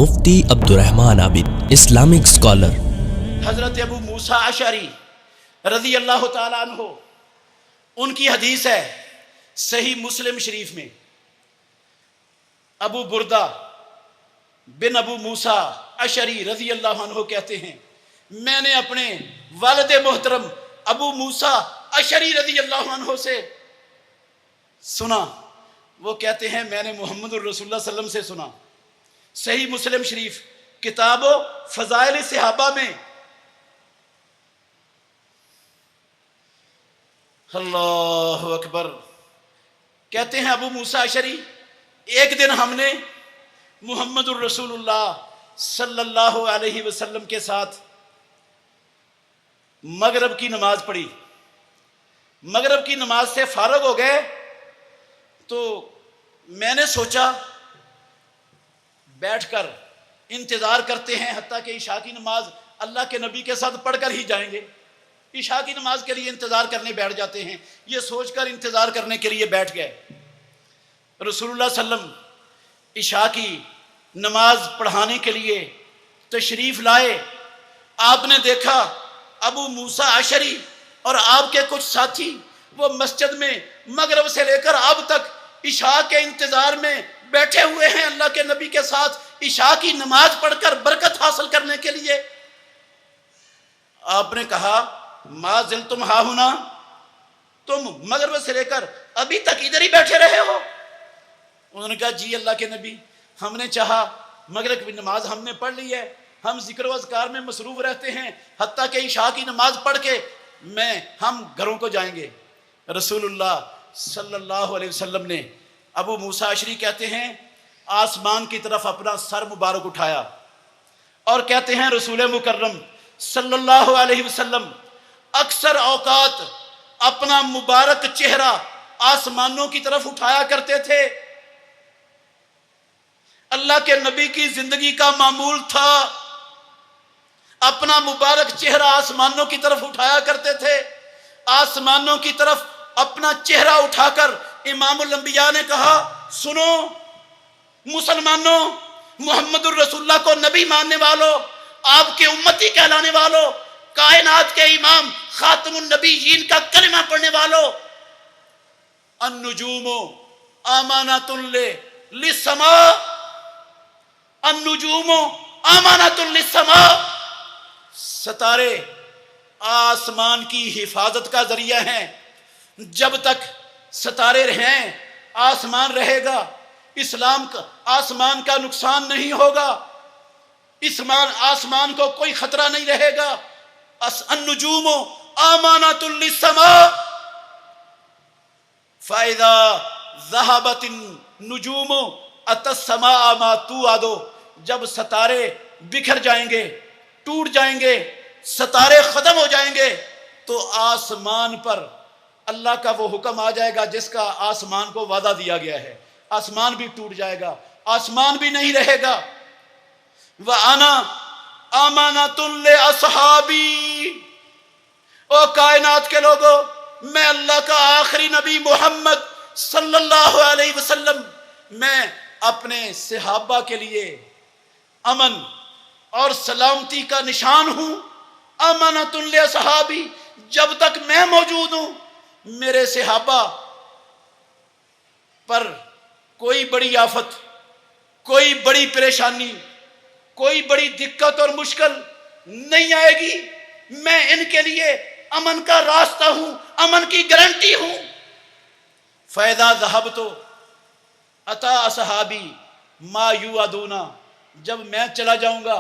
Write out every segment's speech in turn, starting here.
मुफ्ती Abdurrahman Abid, Islamic scholar. हज़रत अबू मूसा Ashari रज़ी अल्लाह ताला अन्हो, उनकी हदीस है सही मुस्लिम शरीफ में। अबू बुरदा बिन अबू मूसा अशरी रज़ी अल्लाह अन्हो कहते हैं, मैंने अपने वालिद मोहतरम अबू मूसा अशरी रज़ी अल्लाह अन्हो से सुना। वो कहते हैं मैंने मुहम्मदुर रसूलुल्लाह सल्लल्लाहु अलैहि वसल्लम से सुना। सही मुस्लिम शरीफ किताबो फज़ाइल सहाबा में। अल्लाहु अकबर। कहते हैं अबू मूसा अशरी, एक दिन हमने मुहम्मदुर रसूलुल्लाह सल्लल्लाहु अलैहि वसल्लम के साथ मगरिब की नमाज पढ़ी। मगरिब की नमाज से फारग हो गए तो मैंने सोचा बैठकर इंतज़ार करते हैं हत्ता कि इशा की नमाज अल्लाह के नबी के साथ पढ़कर ही जाएंगे। इशा की नमाज के लिए इंतज़ार करने बैठ जाते हैं। ये सोचकर इंतज़ार करने के लिए बैठ गए। रसूलुल्लाह सल्लम इशा की नमाज पढ़ाने के लिए तशरीफ़ लाए। आपने देखा अबू मूसा अशरी और आपके कुछ साथी वो मस्जिद में मगरिब से लेकर अब तक इशा के इंतज़ार में बैठे हुए हैं, अल्लाह के नबी के साथ इशा की नमाज पढ़कर बरकत हासिल करने के लिए। आपने कहा मा जिल तुम हाहुना, तुम मगरिब से लेकर अभी तक इधर ही बैठे रहे हो? उन्होंने कहा जी अल्लाह के नबी, हमने चाहा मगरिब की नमाज हमने पढ़ ली है, हम जिक्र व अज़कार में मसरूफ़ रहते हैं हत्ता कि इशा की नमाज पढ़ के हम घरों को जाएंगे। रसूलुल्लाह सल्लल्लाहु अलैहि वसल्लम ने, अबू मूसा अशरी कहते हैं, आसमान की तरफ अपना सर मुबारक उठाया और कहते हैं रसूल मुकर्रम सल्लल्लाहु अलैहि वसल्लम अक्सर औकात अपना मुबारक चेहरा आसमानों की तरफ उठाया करते थे। अल्लाह के नबी की जिंदगी का मामूल था, अपना मुबारक चेहरा आसमानों की तरफ उठाया करते थे। आसमानों की तरफ अपना चेहरा उठाकर इमामुल अंबिया ने कहा, सुनो मुसलमानों, मुहम्मदुर रसूलुल्लाह को नबी मानने वालों, आपके उम्मती कहलाने वालों, कायनात के इमाम खातमुन नबीयीन का कलिमा पढ़ने वालों, अन्नुजूमो अमानतुन लिस्समा, अन्नुजूमो अमानतुन लिस्समा, सितारे आसमान की हिफाजत का जरिया हैं। जब तक सितारे रहें आसमान रहेगा, इस्लाम का आसमान का नुकसान नहीं होगा, आसमान को कोई खतरा नहीं रहेगा। अन्नुजूमो अमानतुन लिस्समा फाइदा ज़हबतिन नुजूमो अतस्समा मा तुआदो, जब सितारे बिखर जाएंगे, टूट जाएंगे, सितारे खत्म हो जाएंगे तो आसमान पर अल्लाह का वो हुक्म आ जाएगा जिसका आसमान को वादा दिया गया है। आसमान भी टूट जाएगा, आसमान भी नहीं रहेगा। व आना अमानतुन ले असहाबी, ओ कायनात के लोगों, मैं अल्लाह का आखिरी नबी मोहम्मद सल्लल्लाहु अलैहि वसल्लम, मैं अपने सहाबा के लिए अमन और सलामती का निशान हूं। अमानतुन ले असहाबी, जब तक मैं मौजूद हूं मेरे सहाबा पर कोई बड़ी आफत, कोई बड़ी परेशानी, कोई बड़ी दिक्कत और मुश्किल नहीं आएगी। मैं इनके लिए अमन का रास्ता हूं, अमन की गारंटी हूं। फ़ैज़ा ज़हबतो अता असहाबी मा युअदूना, जब मैं चला जाऊंगा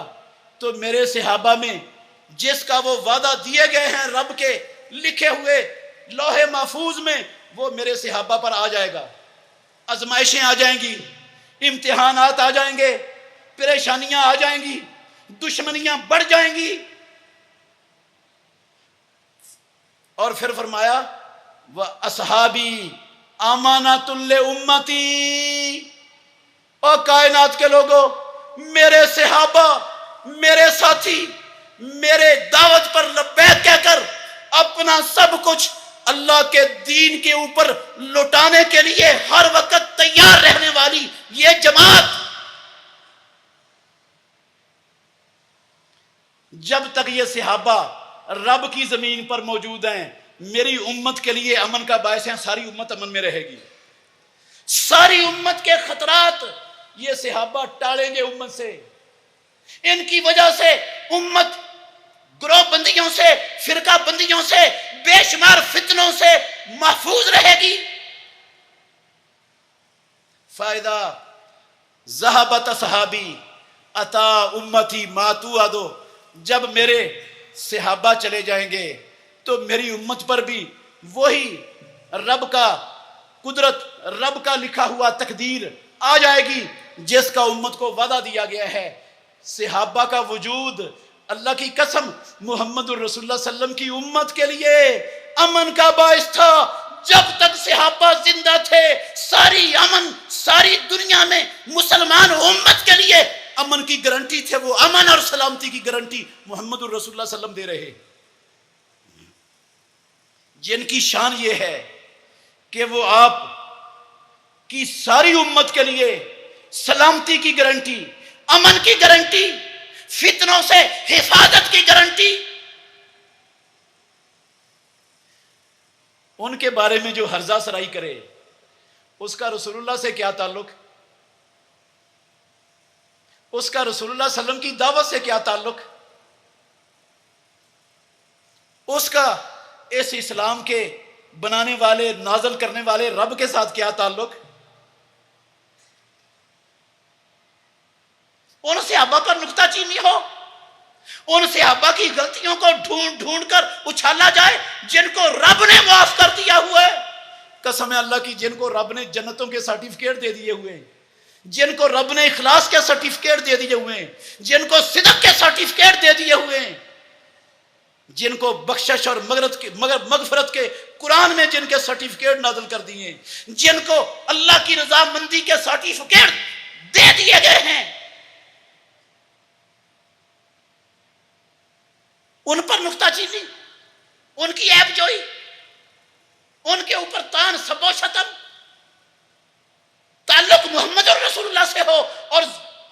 तो मेरे सहाबा में जिसका वो वादा दिए गए हैं रब के लिखे हुए लोहे महफूज में, वो मेरे सहाबा पर आ जाएगा। आजमाइशें आ जाएंगी, इम्तिहानात आ जाएंगे, परेशानियां आ जाएंगी, दुश्मनियां बढ़ जाएंगी। और फिर फरमाया व असहाबी अमानतुन ले उम्मती, और कायनात के लोगों, मेरे सहाबा, मेरे साथी मेरे दावत पर लब्बैक कहकर अपना सब कुछ अल्लाह के दीन के ऊपर लुटाने के लिए हर वक्त तैयार रहने वाली ये जमात, جب تک یہ صحابہ رب کی زمین پر موجود ہیں میری امت کے لیے امن کا باعث ہیں، ساری امت امن میں رہے گی، ساری امت کے خطرات یہ صحابہ ٹالیں گے امت سے، ان کی وجہ سے امت گروہ بندیوں سے، فرقہ بندیوں سے، بے شمار فتنوں سے محفوظ رہے گی۔ فائدہ ذہبت صحابی عطا امتی ما توعدو، جب میرے صحابہ چلے جائیں گے تو میری امت پر بھی وہی رب کا قدرت، رب کا لکھا ہوا تقدیر آ جائے گی جس کا امت کو وعدہ دیا گیا ہے۔ صحابہ کا وجود اللہ کی قسم محمد الرسول اللہ صلی اللہ علیہ وسلم کی امت کے لیے امن کا باعث تھا۔ جب تک صحابہ زندہ تھے ساری امن، ساری دنیا میں مسلمان امت کے لیے امن کی گارنٹی تھے، وہ امن اور سلامتی کی گارنٹی محمد الرسول اللہ صلی اللہ علیہ وسلم دے رہے، جن کی شان یہ ہے کہ وہ آپ کی ساری امت کے لیے سلامتی کی گارنٹی، امن کی گارنٹی، فتنوں سے حفاظت کی گارنٹی۔ ان کے بارے میں جو ہرزہ سرائی کرے اس کا رسول اللہ سے کیا تعلق، اس کا رسول اللہ صلی اللہ علیہ وسلم کی دعوت سے کیا تعلق، اس کا اس اسلام کے بنانے والے، نازل کرنے والے رب کے ساتھ کیا تعلق؟ ان صحابہ پر نکتہ چینی ہو، ان صحابہ کی غلطیوں کو ڈھونڈ ڈھونڈ کر اچھالا جائے جن کو رب نے معاف کر دیا ہوا ہے، قسم اللہ کی، جن کو رب نے جنتوں کے سرٹیفکیٹ دے دیے ہوئے ہیں، جن کو رب نے اخلاص کے سرٹیفکیٹ دے دیے ہوئے ہیں، جن کو صدق کے سرٹیفکیٹ دے دیے ہوئے ہیں، جن کو بخشش اور مغفرت کے قرآن میں جن کے سرٹیفکیٹ نازل کر دیے ہیں، جن کو اللہ کی رضا مندی کے سرٹیفکیٹ دے دیے گئے ہیں، ان پر نکتہ چینی، ان کی عیب جوئی، ان کے اوپر تان سب و شتم، تعلق محمد رسول اللہ سے ہو اور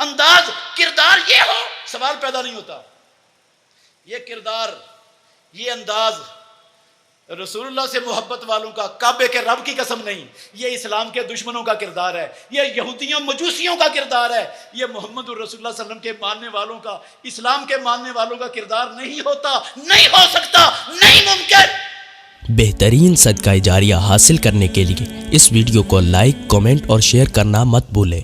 انداز کردار یہ ہو، سوال پیدا نہیں ہوتا۔ یہ کردار، یہ انداز رسول اللہ سے محبت والوں کا، کعبے کے رب کی قسم نہیں، یہ اسلام کے دشمنوں کا کردار ہے، یہ یہودیوں مجوسیوں کا کردار ہے، یہ محمد الرسول اللہ صلی اللہ علیہ وسلم کے ماننے والوں کا، اسلام کے ماننے والوں کا کردار نہیں ہوتا، نہیں ہو سکتا، نہیں ممکن۔ بہترین صدقہ جاریہ حاصل کرنے کے لیے اس ویڈیو کو لائک، کمنٹ اور شیئر کرنا مت بھولیں۔